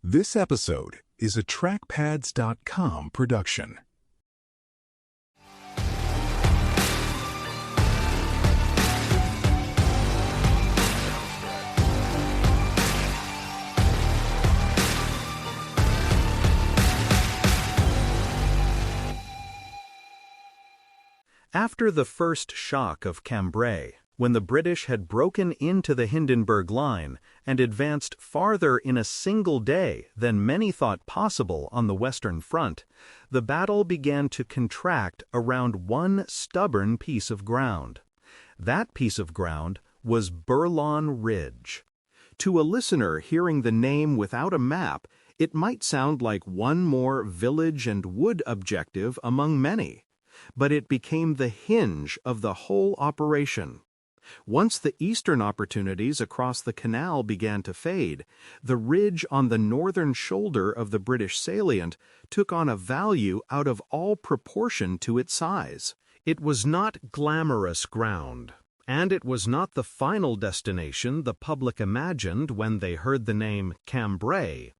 This episode is a TrackPads.com production. After the first shock of Cambrai, when the British had broken into the Hindenburg Line and advanced farther in a single day than many thought possible on the Western Front, the battle began to contract around one stubborn piece of ground. That piece of ground was Bourlon Ridge. To a listener hearing the name without a map, it might sound like one more village and wood objective among many. But it became the hinge of the whole operation. Once the eastern opportunities across the canal began to fade, the ridge on the northern shoulder of the British salient took on a value out of all proportion to its size. It was not glamorous ground, and it was not the final destination the public imagined when they heard the name Cambrai.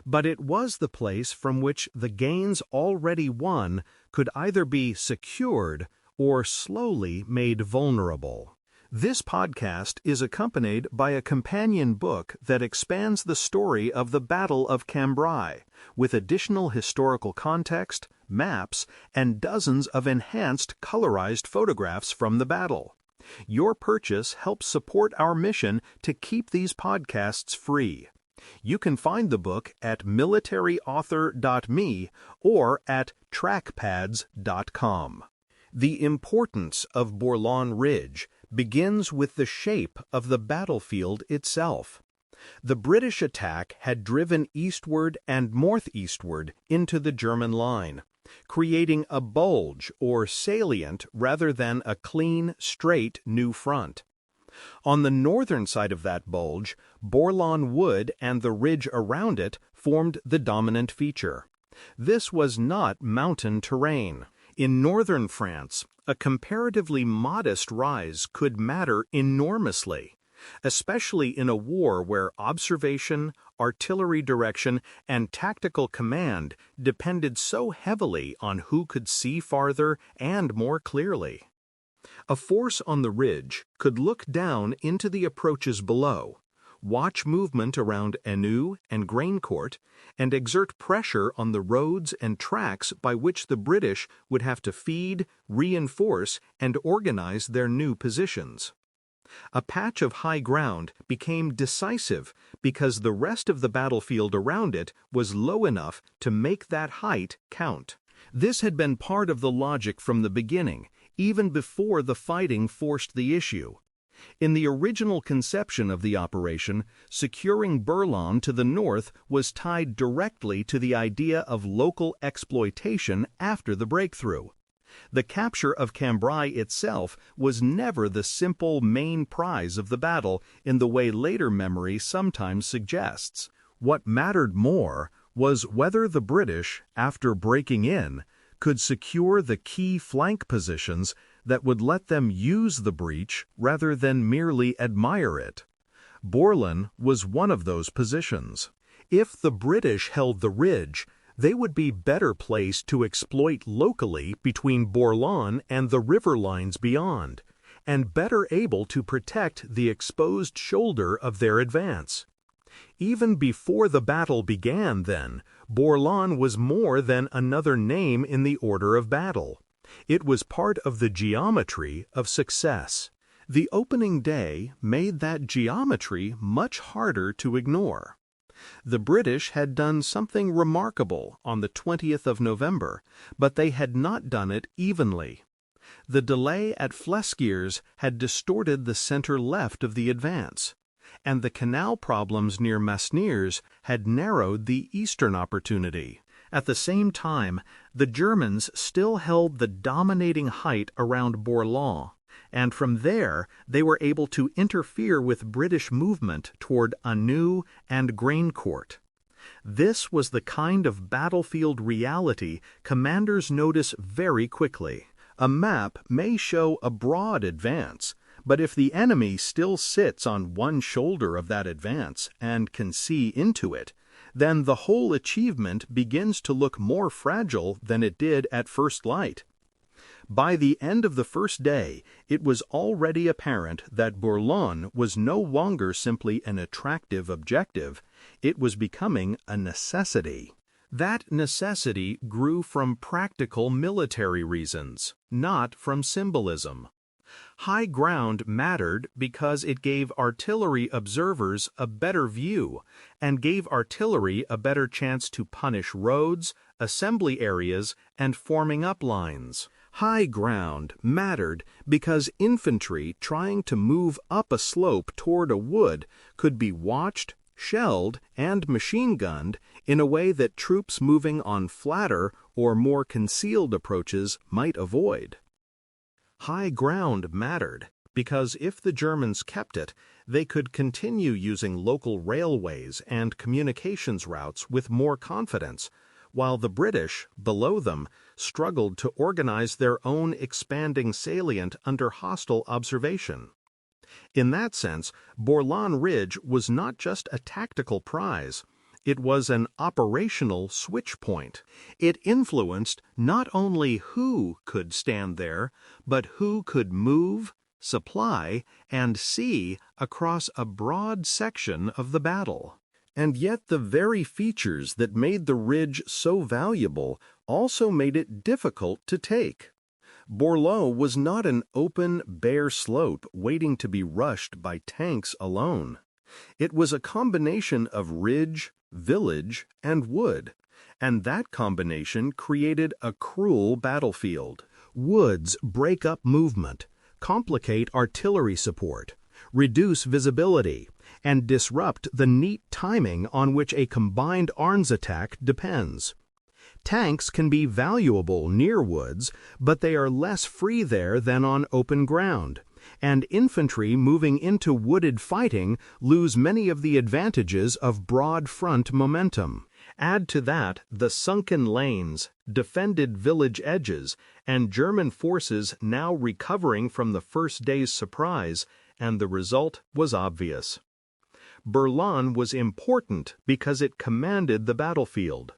But it was the place from which the gains already won could either be secured or slowly made vulnerable. This podcast is accompanied by a companion book that expands the story of the Battle of Cambrai, with additional historical context, maps, and dozens of enhanced colorized photographs from the battle. Your purchase helps support our mission to keep these podcasts free. You can find the book at militaryauthor.me or at trackpads.com. The importance of Bourlon Ridge begins with the shape of the battlefield itself. The British attack had driven eastward and northeastward into the German line, creating a bulge or salient rather than a clean, straight new front. On the northern side of that bulge, Bourlon Wood and the ridge around it formed the dominant feature. This was not mountain terrain. In northern France, a comparatively modest rise could matter enormously, especially in a war where observation, artillery direction, and tactical command depended so heavily on who could see farther and more clearly. A force on the ridge could look down into the approaches below, watch movement around Enu and Graincourt, and exert pressure on the roads and tracks by which the British would have to feed, reinforce, and organize their new positions. A patch of high ground became decisive because the rest of the battlefield around it was low enough to make that height count. This had been part of the logic from the beginning, even before the fighting forced the issue. In the original conception of the operation, securing Bourlon to the north was tied directly to the idea of local exploitation after the breakthrough. The capture of Cambrai itself was never the simple main prize of the battle in the way later memory sometimes suggests. What mattered more was whether the British, after breaking in, could secure the key flank positions that would let them use the breach rather than merely admire it. Bourlon was one of those positions. If the British held the ridge, they would be better placed to exploit locally between Bourlon and the river lines beyond, and better able to protect the exposed shoulder of their advance. Even before the battle began, then, Bourlon was more than another name in the order of battle. It was part of the geometry of success. The opening day made that geometry much harder to ignore. The British had done something remarkable on the 20th of November, but they had not done it evenly. The delay at Flesquières had distorted the center left of the advance, and the canal problems near Masnieres had narrowed the eastern opportunity. At the same time, the Germans still held the dominating height around Bourlon, and from there they were able to interfere with British movement toward Anu and Graincourt. This was the kind of battlefield reality commanders notice very quickly. A map may show a broad advance, but if the enemy still sits on one shoulder of that advance and can see into it, then the whole achievement begins to look more fragile than it did at first light. By the end of the first day, it was already apparent that Bourlon was no longer simply an attractive objective, it was becoming a necessity. That necessity grew from practical military reasons, not from symbolism. High ground mattered because it gave artillery observers a better view and gave artillery a better chance to punish roads, assembly areas, and forming up lines. High ground mattered because infantry trying to move up a slope toward a wood could be watched, shelled, and machine-gunned in a way that troops moving on flatter or more concealed approaches might avoid. High ground mattered because if the Germans kept it, they could continue using local railways and communications routes with more confidence, while the British, below them, struggled to organize their own expanding salient under hostile observation. In that sense, Bourlon Ridge was not just a tactical prize, it was an operational switch point. It influenced not only who could stand there, but who could move, supply, and see across a broad section of the battle. And yet the very features that made the ridge so valuable also made it difficult to take. Bourlon was not an open, bare slope waiting to be rushed by tanks alone. It was a combination of ridge, village, and wood, and that combination created a cruel battlefield. Woods break up movement, complicate artillery support, reduce visibility, and disrupt the neat timing on which a combined arms attack depends. Tanks can be valuable near woods, but they are less free there than on open ground, and infantry moving into wooded fighting lose many of the advantages of broad front momentum. Add to that the sunken lanes, defended village edges, and German forces now recovering from the first day's surprise, and the result was obvious. Bourlon was important because it commanded the battlefield.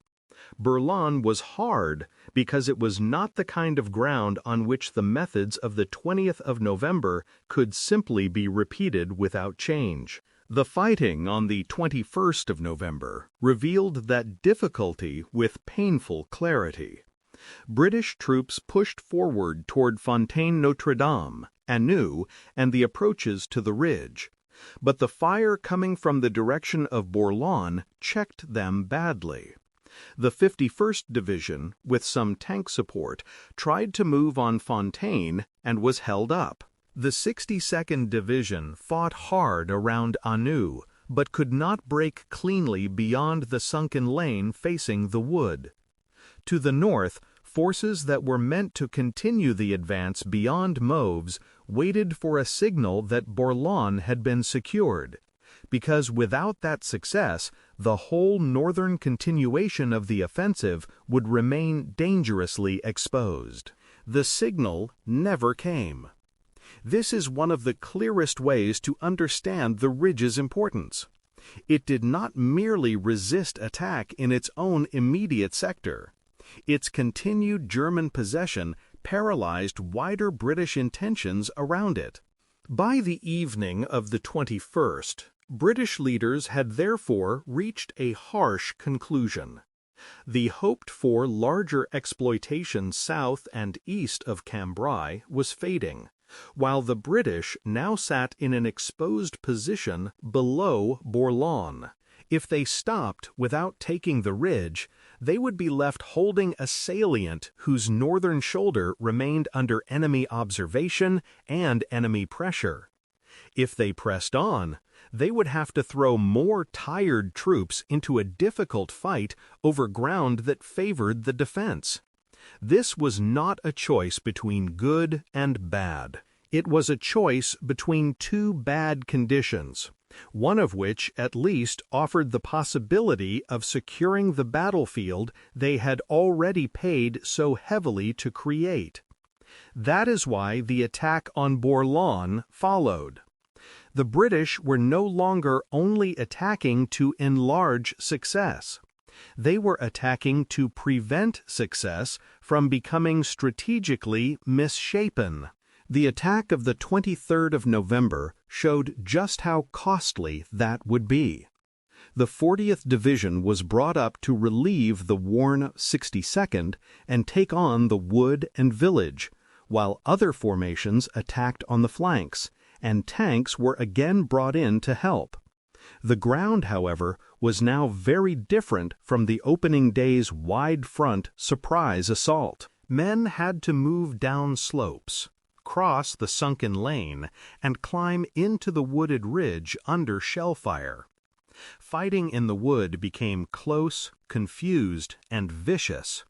Bourlon was hard because it was not the kind of ground on which the methods of the 20th of November could simply be repeated without change. The fighting on the 21st of November revealed that difficulty with painful clarity. British troops pushed forward toward Fontaine-Notre-Dame, Anu, and the approaches to the ridge. But the fire coming from the direction of Bourlon checked them badly. The 51st Division, with some tank support, tried to move on Fontaine and was held up. The 62nd Division fought hard around Anu, but could not break cleanly beyond the sunken lane facing the wood. To the north, forces that were meant to continue the advance beyond Mauves waited for a signal that Bourlon had been secured, because without that success, the whole northern continuation of the offensive would remain dangerously exposed. The signal never came. This is one of the clearest ways to understand the ridge's importance. It did not merely resist attack in its own immediate sector. Its continued German possession paralyzed wider British intentions around it. By the evening of the 21st, British leaders had therefore reached a harsh conclusion. The hoped-for larger exploitation south and east of Cambrai was fading, while the British now sat in an exposed position below Bourlon. If they stopped without taking the ridge, they would be left holding a salient whose northern shoulder remained under enemy observation and enemy pressure. If they pressed on, they would have to throw more tired troops into a difficult fight over ground that favored the defense. This was not a choice between good and bad. It was a choice between two bad conditions, one of which at least offered the possibility of securing the battlefield they had already paid so heavily to create. That is why the attack on Bourlon followed. The British were no longer only attacking to enlarge success. They were attacking to prevent success from becoming strategically misshapen. The attack of the 23rd of November showed just how costly that would be. The 40th Division was brought up to relieve the worn 62nd and take on the wood and village, while other formations attacked on the flanks, and tanks were again brought in to help. The ground, however, was now very different from the opening day's wide front surprise assault. Men had to move down slopes, cross the sunken lane, and climb into the wooded ridge under shell fire. Fighting in the wood became close, confused, and vicious.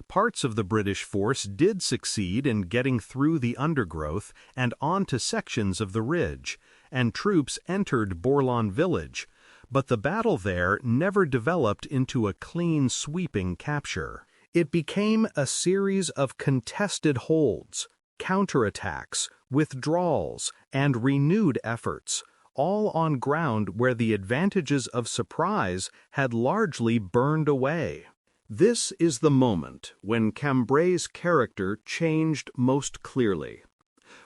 Parts of the British force did succeed in getting through the undergrowth and onto sections of the ridge, and troops entered Bourlon village, but the battle there never developed into a clean, sweeping capture. It became a series of contested holds, counterattacks, withdrawals, and renewed efforts, all on ground where the advantages of surprise had largely burned away. This is the moment when Cambrai's character changed most clearly.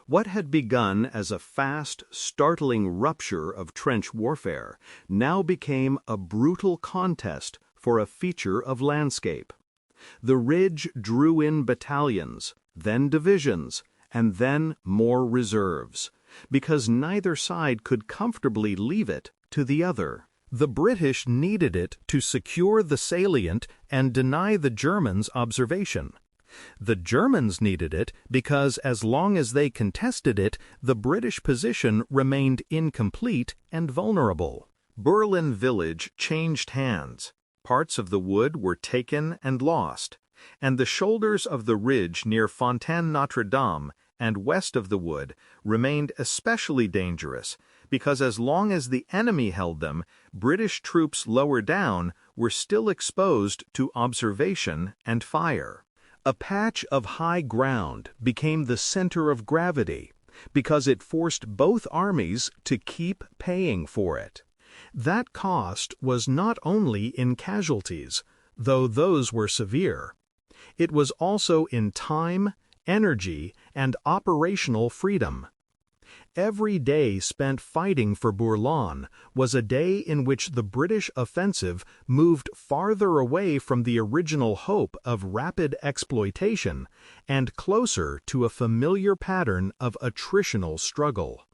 What had begun as a fast, startling rupture of trench warfare now became a brutal contest for a feature of landscape. The ridge drew in battalions, then divisions, and then more reserves, because neither side could comfortably leave it to the other. The British needed it to secure the salient and deny the Germans observation. The Germans needed it because as long as they contested it, the British position remained incomplete and vulnerable. Bourlon village changed hands. Parts of the wood were taken and lost, and the shoulders of the ridge near Fontaine Notre-Dame and west of the wood remained especially dangerous because as long as the enemy held them, British troops lower down were still exposed to observation and fire. A patch of high ground became the center of gravity because it forced both armies to keep paying for it. That cost was not only in casualties, though those were severe. It was also in time, energy, and operational freedom. Every day spent fighting for Bourlon was a day in which the British offensive moved farther away from the original hope of rapid exploitation and closer to a familiar pattern of attritional struggle.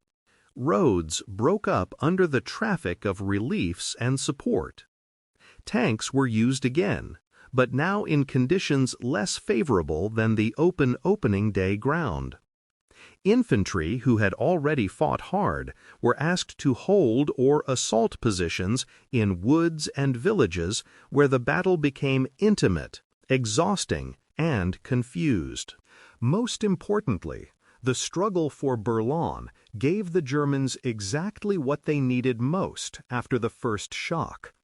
Roads broke up under the traffic of reliefs and support. Tanks were used again, but now in conditions less favorable than the opening day ground. Infantry who had already fought hard were asked to hold or assault positions in woods and villages where the battle became intimate, exhausting, and confused. Most importantly, the struggle for Bourlon gave the Germans exactly what they needed most after the first shock: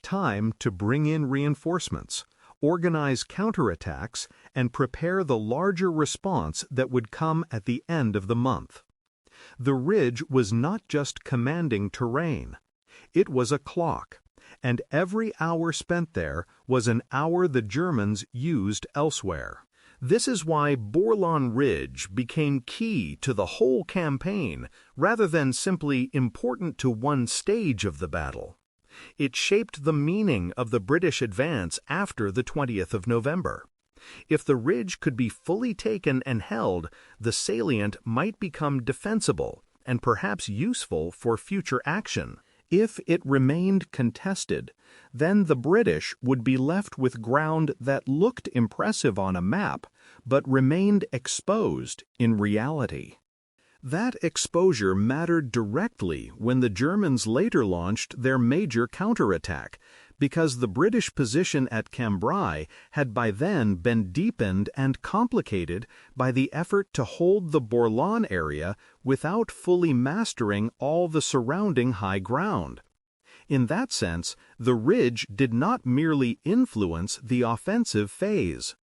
time to bring in reinforcements, organize counterattacks, and prepare the larger response that would come at the end of the month. The ridge was not just commanding terrain. It was a clock, and every hour spent there was an hour the Germans used elsewhere. This is why Bourlon Ridge became key to the whole campaign rather than simply important to one stage of the battle. It shaped the meaning of the British advance after the 20th of November. If the ridge could be fully taken and held, the salient might become defensible and perhaps useful for future action. If it remained contested, then the British would be left with ground that looked impressive on a map, but remained exposed in reality. That exposure mattered directly when the Germans later launched their major counterattack, because the British position at Cambrai had by then been deepened and complicated by the effort to hold the Bourlon area without fully mastering all the surrounding high ground. In that sense, the ridge did not merely influence the offensive phase.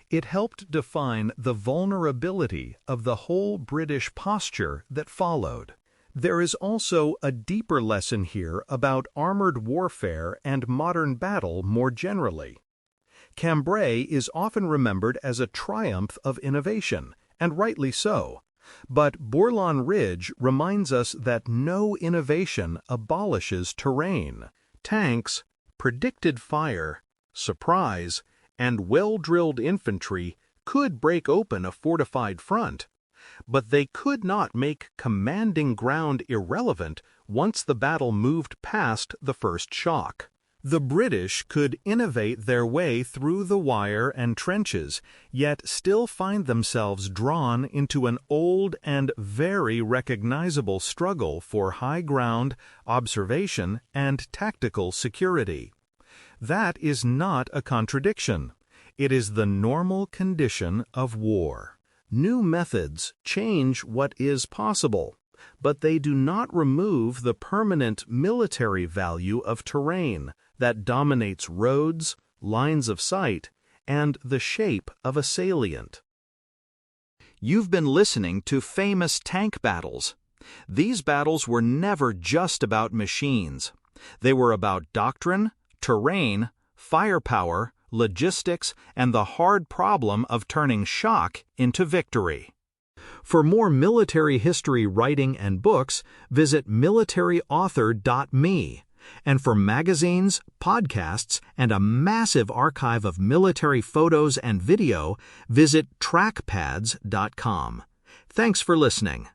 It helped define the vulnerability of the whole British posture that followed. There is also a deeper lesson here about armored warfare and modern battle more generally. Cambrai is often remembered as a triumph of innovation, and rightly so. But Bourlon Ridge reminds us that no innovation abolishes terrain. Tanks, predicted fire, surprise, and well-drilled infantry could break open a fortified front, but they could not make commanding ground irrelevant once the battle moved past the first shock. The British could innovate their way through the wire and trenches, yet still find themselves drawn into an old and very recognizable struggle for high ground, observation, and tactical security. That is not a contradiction. It is the normal condition of war. New methods change what is possible, but they do not remove the permanent military value of terrain that dominates roads, lines of sight, and the shape of a salient. You've been listening to Famous Tank Battles. These battles were never just about machines. They were about doctrine, terrain, firepower, logistics, and the hard problem of turning shock into victory. For more military history writing and books, visit militaryauthor.me. And for magazines, podcasts, and a massive archive of military photos and video, visit trackpads.com. Thanks for listening.